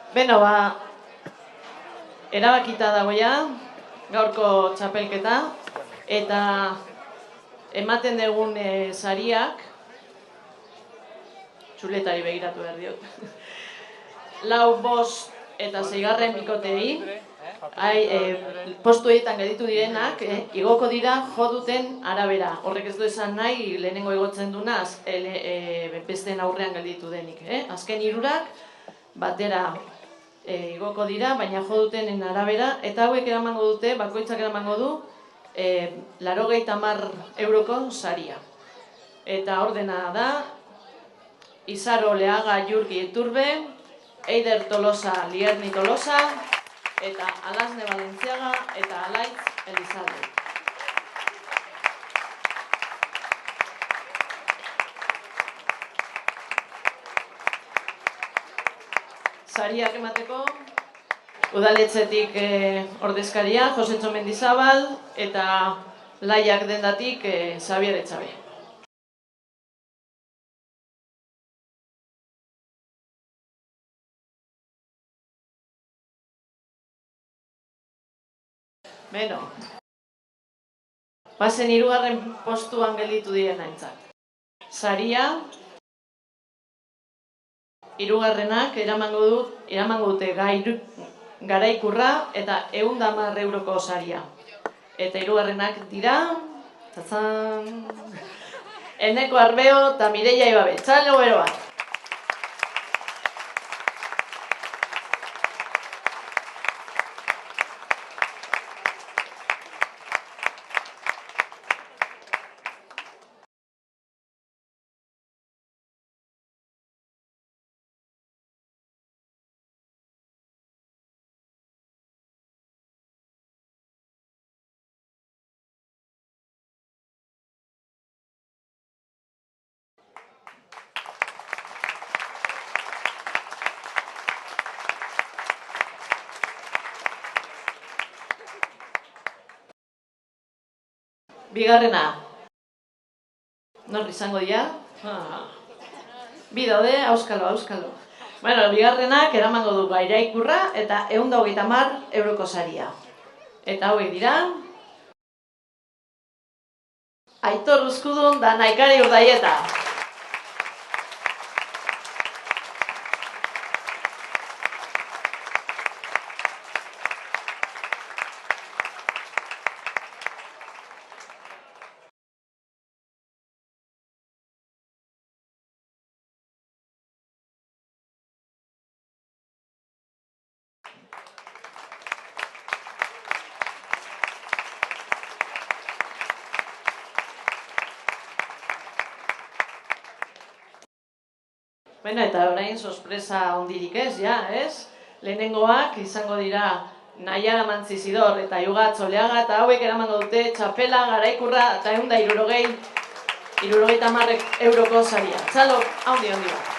Beno, erabakita dagoia, gaurko txapelketa, eta ematen dugun sariak, txuletari begiratu behar diot, 4, 5 eta 6 bikotei, postu egiten gelditu direnak, igoko dira jo duten arabera. Horrek ez du esan nahi, lehenengo igotzen duna, besteen aurrean gelditu denik. Azken 3 batera igoko dira, baina jo dutenen arabera, eta hauek eramango dute, bakoitzak eramango du, 80 euroko saria. Eta ordena da, Izaro Leaga Jurgi Iturbe, Eider Tolosa Lierni Tolosa, eta Alasne Valentziaga eta Alaitz Elizalde. Sariak emateko, udaletxetik ordezkaria, Josetxo Mendizabal, eta Laiak dendatik Xabier Etxabe. Beno, bazen 3. postuan gelditu diren aintzat. Saria, 3. eramango dute garaikurra eta 110 euroko saria. Eta 3. dira, Eneko Arbeo eta Mireia Ibabe. Txalo beroa! Bigarrena, nor izango dira? Bi daude, auskalo. Bueno, bigarrenak eramango du garaikurra eta 130 euroko saria. Eta hauek dira, Aitor Uzkudun da Naikari Urdaieta. Beno, eta orain sorpresa hondirik ez, ez? Lehenengoak izango dira Naiara Mantzizidor eta Iugatz Oleaga, eta hauek eramango dute txapela, garaikurra eta 160 euroko saria. Txalo, handi bat.